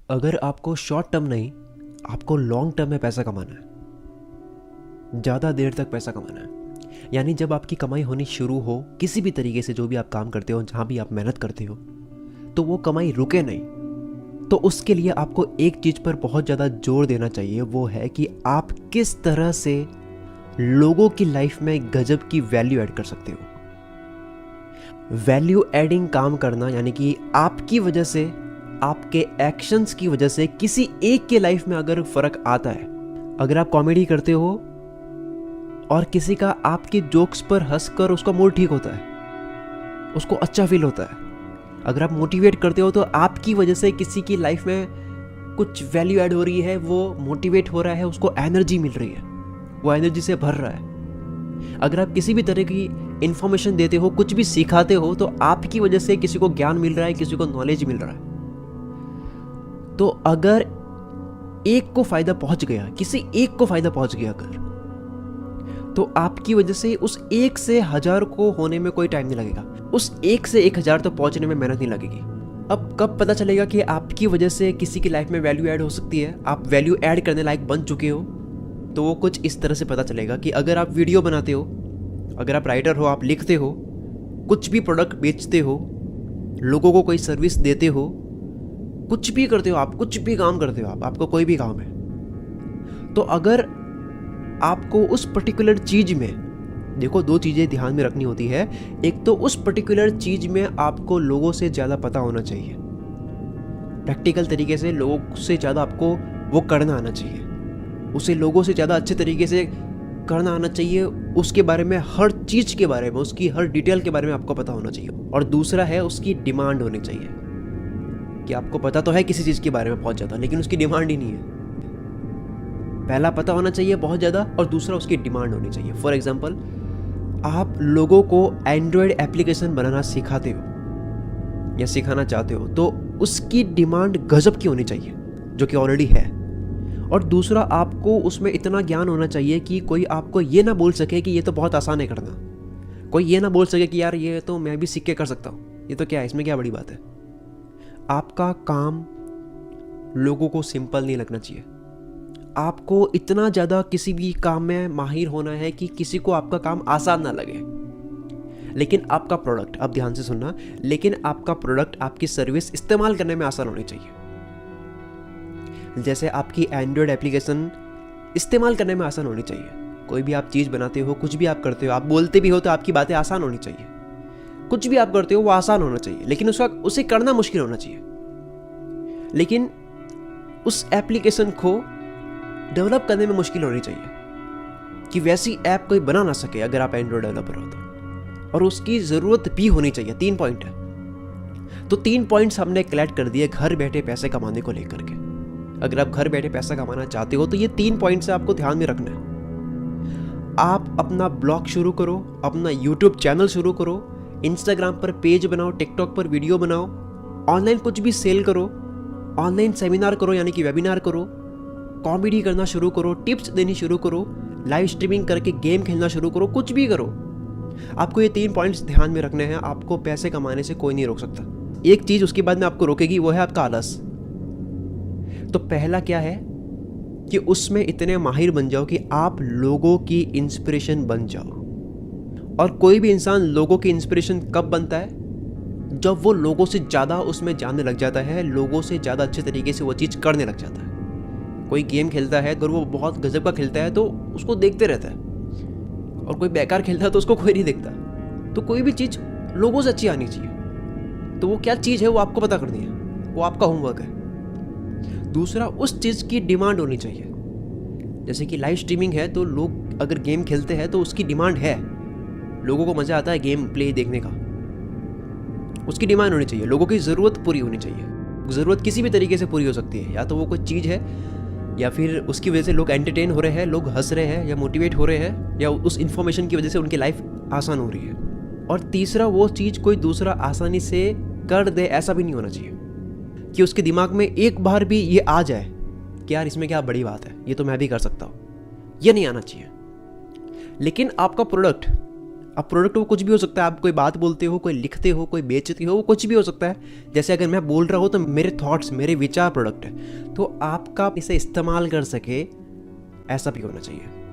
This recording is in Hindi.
अगर आपको शॉर्ट टर्म नहीं, आपको लॉन्ग टर्म में पैसा कमाना है, ज़्यादा देर तक पैसा कमाना है, यानी जब आपकी कमाई होनी शुरू हो किसी भी तरीके से, जो भी आप काम करते हो, जहाँ भी आप मेहनत करते हो, तो वो कमाई रुके नहीं। तो उसके लिए आपको एक चीज़ पर बहुत ज़्यादा जोर देना चाहिए, वो है कि आप किस तरह से लोगों की लाइफ में गजब की वैल्यू ऐड कर सकते हो। वैल्यू एडिंग काम करना यानी कि आपकी वजह से, आपके एक्शंस की वजह से किसी एक के लाइफ में अगर फ़र्क आता है, अगर आप कॉमेडी करते हो और किसी का आपके जोक्स पर हंसकर उसका मूड ठीक होता है, उसको अच्छा फील होता है, अगर आप मोटिवेट करते हो तो आपकी वजह से किसी की लाइफ में कुछ वैल्यू ऐड हो रही है, वो मोटिवेट हो रहा है, उसको एनर्जी मिल रही है, वो एनर्जी से भर रहा है। अगर आप किसी भी तरह की इंफॉर्मेशन देते हो, कुछ भी सिखाते हो, तो आपकी वजह से किसी को ज्ञान मिल रहा है, किसी को नॉलेज मिल रहा है। तो अगर एक को फायदा पहुंच गया, किसी एक को फायदा पहुंच गया अगर, तो आपकी वजह से उस एक से 1000 को होने में कोई टाइम नहीं लगेगा, उस एक से 1000 तो पहुंचने में मेहनत नहीं लगेगी। अब कब पता चलेगा कि आपकी वजह से किसी की लाइफ में वैल्यू ऐड हो सकती है, आप वैल्यू ऐड करने लायक बन चुके हो? तो वो कुछ इस तरह से पता चलेगा कि अगर आप वीडियो बनाते हो, अगर आप राइटर हो, आप लिखते हो, कुछ भी प्रोडक्ट बेचते हो, लोगों को कोई सर्विस देते हो, कुछ भी करते हो, आप कुछ भी काम करते हो, आपको कोई भी काम है, तो अगर आपको उस पर्टिकुलर चीज़ में, देखो 2 चीज़ें ध्यान में रखनी होती है। एक तो उस पर्टिकुलर चीज़ में आपको लोगों से ज़्यादा पता होना चाहिए, प्रैक्टिकल तरीके से लोगों से ज़्यादा आपको वो करना आना चाहिए, उसे लोगों से ज़्यादा अच्छे तरीके से करना आना चाहिए, उसके बारे में, हर चीज़ के बारे में, उसकी हर डिटेल के बारे में आपको पता होना चाहिए। और दूसरा है उसकी डिमांड होनी चाहिए, कि आपको पता तो है किसी चीज़ के बारे में बहुत ज़्यादा, लेकिन उसकी डिमांड ही नहीं है। पहला पता होना चाहिए बहुत ज़्यादा, और दूसरा उसकी डिमांड होनी चाहिए। फॉर एग्जाम्पल, आप लोगों को एंड्रॉयड एप्लीकेशन बनाना सिखाते हो या सिखाना चाहते हो, तो उसकी डिमांड गजब की होनी चाहिए, जो कि ऑलरेडी है। और दूसरा, आपको उसमें इतना ज्ञान होना चाहिए कि कोई आपको ये ना बोल सके कि ये तो बहुत आसान है करना, कोई ये ना बोल सके कि यार ये तो मैं भी सीख के कर सकता हूँ, ये तो क्या है, इसमें क्या बड़ी बात है। आपका काम लोगों को सिंपल नहीं लगना चाहिए, आपको इतना ज़्यादा किसी भी काम में माहिर होना है कि किसी को आपका काम आसान ना लगे। लेकिन आपका प्रोडक्ट, अब ध्यान से सुनना, लेकिन आपका प्रोडक्ट, आपकी सर्विस इस्तेमाल करने में आसान होनी चाहिए। जैसे आपकी एंड्रॉयड एप्लीकेशन इस्तेमाल करने में आसान होनी चाहिए। कोई भी आप चीज़ बनाते हो, कुछ भी आप करते हो, आप बोलते भी हो तो आपकी बातें आसान होनी चाहिए। कुछ भी आप करते हो वो आसान होना चाहिए, लेकिन उसे करना मुश्किल होना चाहिए। लेकिन उस एप्लीकेशन को डेवलप करने में मुश्किल होनी चाहिए कि वैसी ऐप कोई बना ना सके, अगर आप एंड्रॉयड डेवलपर हो तो। और उसकी ज़रूरत भी होनी चाहिए। 3 पॉइंट है, तो 3 पॉइंट्स हमने कलेक्ट कर दिए घर बैठे पैसे कमाने को लेकर के। अगर आप घर बैठे पैसा कमाना चाहते हो तो ये 3 पॉइंट से आपको ध्यान में रखना है। आप अपना ब्लॉग शुरू करो, अपना यूट्यूब चैनल शुरू करो, इंस्टाग्राम पर पेज बनाओ, टिकटॉक पर वीडियो बनाओ, ऑनलाइन कुछ भी सेल करो, ऑनलाइन सेमिनार करो यानी कि वेबिनार करो, कॉमेडी करना शुरू करो, टिप्स देनी शुरू करो, लाइव स्ट्रीमिंग करके गेम खेलना शुरू करो, कुछ भी करो। आपको ये 3 पॉइंट्स ध्यान में रखने हैं। आपको पैसे कमाने से कोई नहीं रोक सकता। एक चीज़ उसके बाद में आपको रोकेगी, वो है आपका आलस। तो पहला क्या है कि उसमें इतने माहिर बन जाओ कि आप लोगों की इंस्पिरेशन बन जाओ। और कोई भी इंसान लोगों की इंस्पिरेशन कब बनता है? जब वो लोगों से ज़्यादा उसमें जानने लग जाता है, लोगों से ज़्यादा अच्छे तरीके से वो चीज़ करने लग जाता है। कोई गेम खेलता है, अगर वो बहुत गजब का खेलता है तो उसको देखते रहता है, और कोई बेकार खेलता है तो उसको कोई नहीं देखता। तो कोई भी चीज़ लोगों से अच्छी आनी चाहिए। तो वो क्या चीज़ है वो आपको पता करनी है, वो आपका होमवर्क है। दूसरा, उस चीज़ की डिमांड होनी चाहिए। जैसे कि लाइव स्ट्रीमिंग है, तो लोग अगर गेम खेलते हैं तो उसकी डिमांड है, लोगों को मज़ा आता है गेम प्ले देखने का, उसकी डिमांड होनी चाहिए। लोगों की ज़रूरत पूरी होनी चाहिए। ज़रूरत किसी भी तरीके से पूरी हो सकती है, या तो वो कोई चीज़ है, या फिर उसकी वजह से लोग एंटरटेन हो रहे हैं, लोग हंस रहे हैं, या मोटिवेट हो रहे हैं, या उस इन्फॉर्मेशन की वजह से उनकी लाइफ आसान हो रही है। और तीसरा, वो चीज़ कोई दूसरा आसानी से कर दे, ऐसा भी नहीं होना चाहिए कि उसके दिमाग में एक बार भी ये आ जाए कि यार इसमें क्या बड़ी बात है, ये तो मैं भी कर सकता हूँ। ये नहीं आना चाहिए। लेकिन आपका प्रोडक्ट, अब प्रोडक्ट वो कुछ भी हो सकता है, आप कोई बात बोलते हो, कोई लिखते हो, कोई बेचते हो, वो कुछ भी हो सकता है। जैसे अगर मैं बोल रहा हूँ तो मेरे थॉट्स, मेरे विचार प्रोडक्ट है, तो आपका इसे इस्तेमाल कर सके ऐसा भी होना चाहिए।